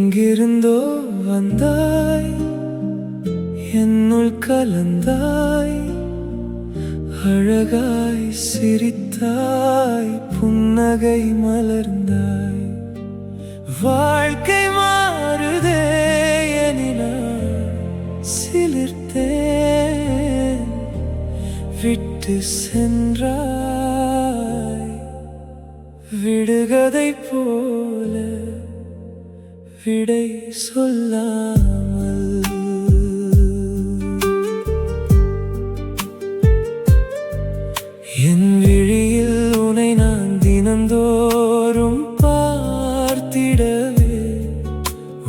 எங்கிருந்தோ வந்தாய், என்னுள் கலந்தாய், அழகாய் சிரித்தாய், புன்னகை மலர்ந்தாய். வாழ்க்கை மாறுதே எனினாய் சிலிர்த்தேன், விட்டு சென்றாய். விடுகதை போல விடை சொல்லாமல் என் விழியில் உனை நான் தினந்தோறும் பார்த்திடவே,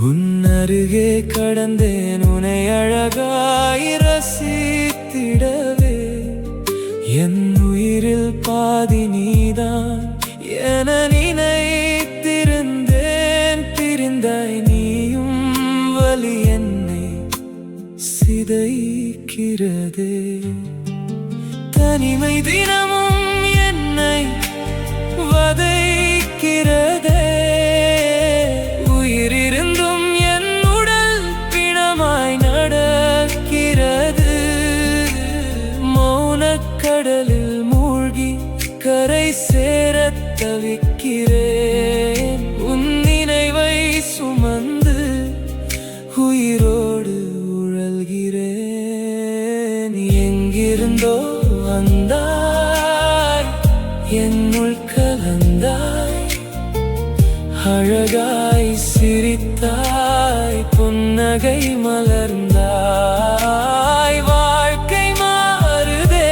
உன் அருகே கடந்தேன் உனை அழகாய் ரசித்திடவே. என் உயிரில் பாதி நீதான் என நினைத்திருந்தேன், பிரிந்தாய் நீயும், வலி என்னை சிதைக்கிறதே. தனிமை தினமும் என்னை வதைக்கிறதே, உயிரிருந்தும் என் உடல் பிணமாய் நடக்கிறது. மௌனக்கடலில் மூழ்கி கரை சேரத் தவிக்கிறேன், உன் நினைவை சுமந்து உயிரோடு உழல்கிறேன். எங்கிருந்தோ வந்தாய், என்னுள் கலந்தாய், அழகாய் சிரித்தாய், புன்னகை மலர்ந்தாய். வாழ்க்கை மாறுதே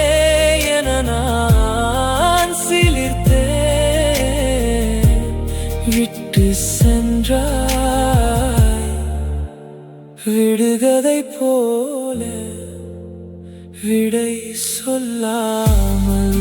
என நான் சிலிர்த்தேன், விட்டு சென்றாய். விடுகதை போல விடை சொல்லாமல்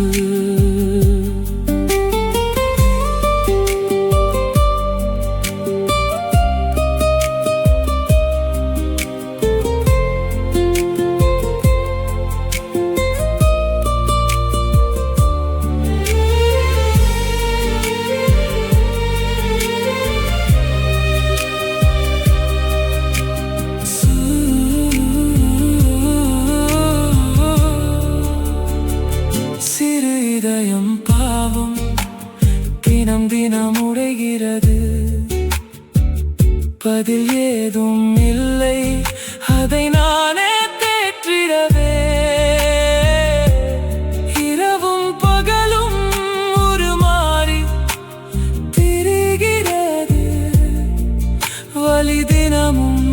இதயம் பாவம் தினம் தினம் உடைகிறது, பதில் ஏதும் இல்லை அதை நானே தேற்றிடவே. இரவும் பகலும் உருமாறி திரிகிறது, வலி தினமும்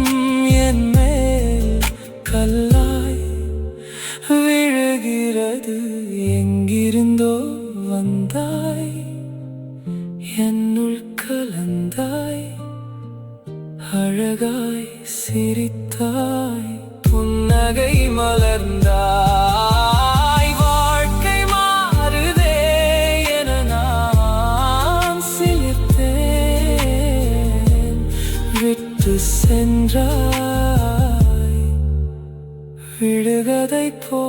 என் மேல் கல்லாய் விழுகிறது. எங்கிருந்தோ வந்தாய், என்னுள் கலந்தாய், அழகாய் சிரித்தாய், புன்னகை மலர்ந்தாய். வாழ்க்கை மாறுதே என நான் சிலிர்த்தேன், விட்டு சென்றாய். விடுகதை போ